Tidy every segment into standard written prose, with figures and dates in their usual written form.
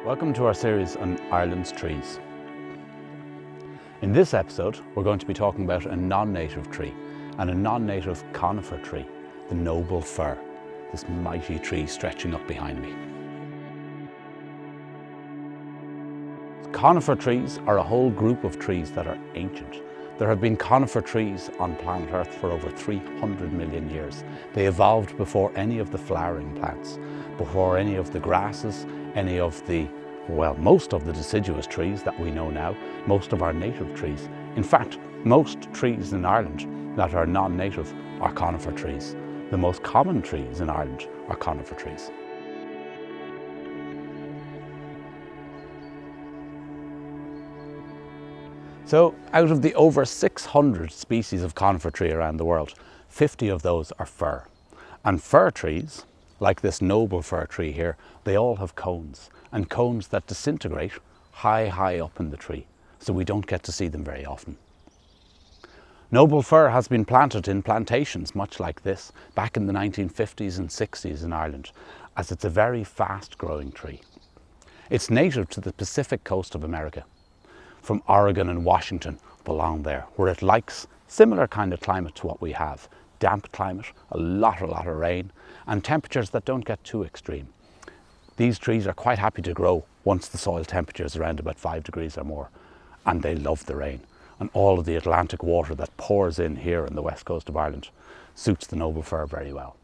Welcome to our series on Ireland's trees. In this episode, we're going to be talking about a non-native tree and a non-native conifer tree, the Noble Fir, this mighty tree stretching up behind me. Conifer trees are a whole group of trees that are ancient. There have been conifer trees on planet Earth for over 300 million years. They evolved before any of the flowering plants, before any of the grasses, any of the, most of the deciduous trees that we know now, most of our native trees. In fact, most trees in Ireland that are non-native are conifer trees. The most common trees in Ireland are conifer trees. So out of the over 600 species of conifer tree around the world, 50 of those are fir. And fir trees, like this noble fir tree here, they all have cones, and cones that disintegrate high up in the tree, so we don't get to see them very often. Noble fir has been planted in plantations much like this back in the 1950s and 60s in Ireland, as it's a very fast growing tree. It's native to the Pacific coast of America, from Oregon and Washington up along there, where it likes similar kind of climate to what we have. Damp climate, a lot of rain, and temperatures that don't get too extreme. These trees are quite happy to grow once the soil temperature is around about 5 degrees or more, and they love the rain. And all of the Atlantic water that pours in here on the west coast of Ireland suits the noble fir very well.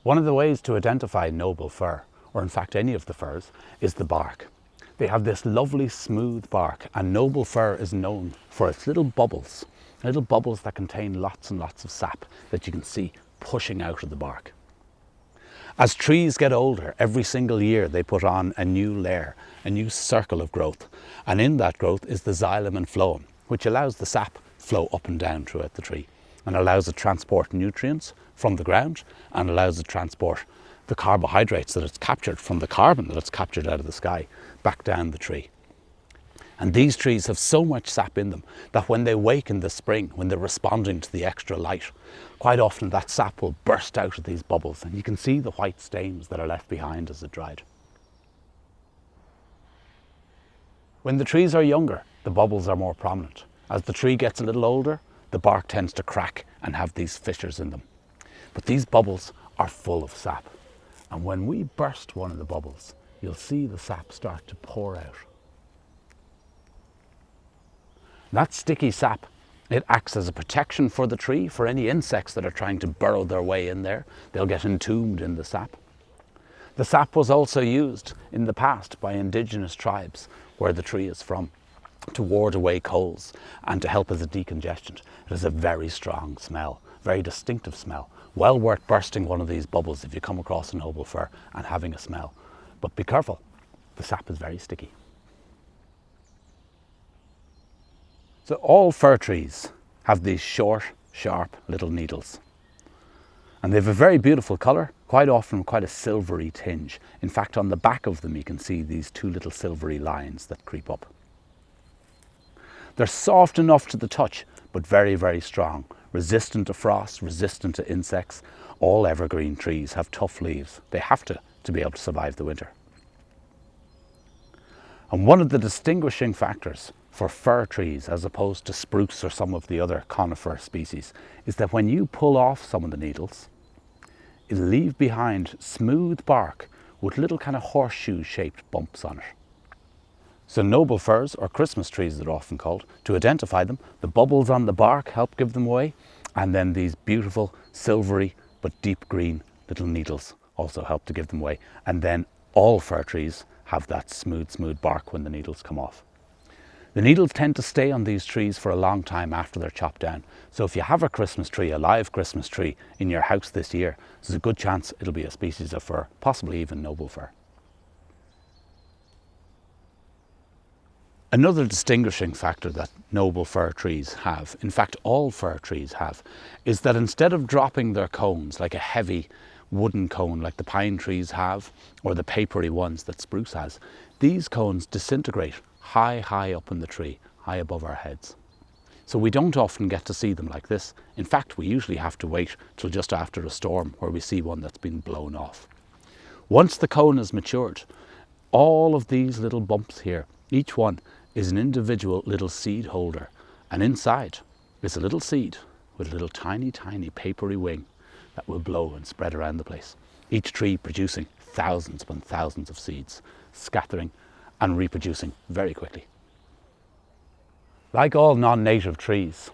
One of the ways to identify noble fir, or in fact any of the firs, is the bark. They have this lovely smooth bark, and noble fir is known for its little bubbles that contain lots and lots of sap that you can see pushing out of the bark. As trees get older, every single year they put on a new layer, a new circle of growth, and in that growth is the xylem and phloem, which allows the sap flow up and down throughout the tree and allows it to transport nutrients from the ground and allows it to transport the carbohydrates that it's captured from the carbon that it's captured out of the sky back down the tree. And these trees have so much sap in them that when they wake in the spring, when they're responding to the extra light, quite often that sap will burst out of these bubbles, and you can see the white stains that are left behind as it dried. When the trees are younger, the bubbles are more prominent. As the tree gets a little older, the bark tends to crack and have these fissures in them. But these bubbles are full of sap. And when we burst one of the bubbles, you'll see the sap start to pour out. That sticky sap, it acts as a protection for the tree, for any insects that are trying to burrow their way in there. They'll get entombed in the sap. The sap was also used in the past by indigenous tribes where the tree is from to ward away colds and to help as a decongestant. It has a very strong smell, very distinctive smell. Well worth bursting one of these bubbles if you come across a noble fir and having a smell. But be careful, the sap is very sticky. So all fir trees have these short, sharp little needles. And they have a very beautiful colour, quite often quite a silvery tinge. In fact, on the back of them you can see these two little silvery lines that creep up. They're soft enough to the touch, but very strong. Resistant to frost, resistant to insects. All evergreen trees have tough leaves. They have to be able to survive the winter. And one of the distinguishing factors for fir trees as opposed to spruce or some of the other conifer species is that when you pull off some of the needles, it'll leave behind smooth bark with little kind of horseshoe shaped bumps on it. So noble firs, or Christmas trees they're often called, to identify them, the bubbles on the bark help give them away, and then these beautiful silvery but deep green little needles also help to give them away. And then all fir trees have that smooth bark when the needles come off. The needles tend to stay on these trees for a long time after they're chopped down. So if you have a Christmas tree, a live Christmas tree in your house this year, there's a good chance it'll be a species of fir, possibly even noble fir. Another distinguishing factor that noble fir trees have, in fact all fir trees have, is that instead of dropping their cones like a heavy wooden cone like the pine trees have, or the papery ones that spruce has, these cones disintegrate high up in the tree, high above our heads. So we don't often get to see them like this. In fact, we usually have to wait till just after a storm where we see one that's been blown off. Once the cone is matured, all of these little bumps here, each one is an individual little seed holder, and inside is a little seed with a little tiny, tiny papery wing that will blow and spread around the place. Each tree producing thousands upon thousands of seeds, scattering and reproducing very quickly. Like all non-native trees,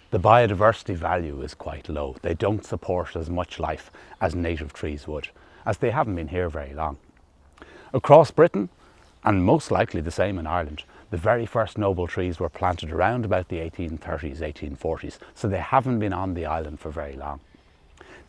the biodiversity value is quite low. They don't support as much life as native trees would, as they haven't been here very long. Across Britain, and most likely the same in Ireland, the very first noble trees were planted around about the 1830s, 1840s, so they haven't been on the island for very long.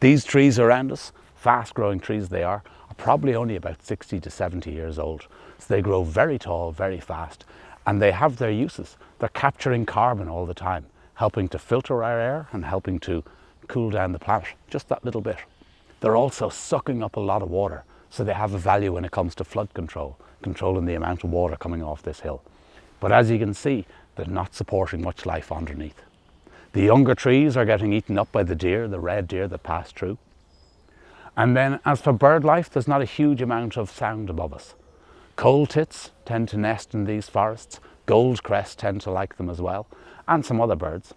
These trees around us, fast-growing trees they are probably only about 60 to 70 years old. So they grow very tall, very fast, and they have their uses. They're capturing carbon all the time, helping to filter our air and helping to cool down the planet just that little bit. They're also sucking up a lot of water, so they have a value when it comes to flood control, controlling the amount of water coming off this hill. But as you can see, they're not supporting much life underneath. The younger trees are getting eaten up by the deer, the red deer that pass through. And then as for bird life, there's not a huge amount of sound above us. Coal tits tend to nest in these forests, goldcrests tend to like them as well, and some other birds.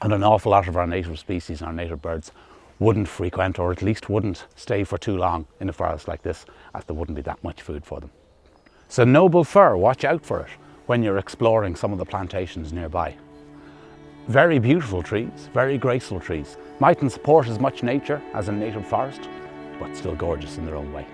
And an awful lot of our native species, our native birds, wouldn't frequent, or at least wouldn't stay for too long in a forest like this, as there wouldn't be that much food for them. So noble fir, watch out for it when you're exploring some of the plantations nearby. Very beautiful trees, very graceful trees. Mightn't support as much nature as a native forest, but still gorgeous in their own way.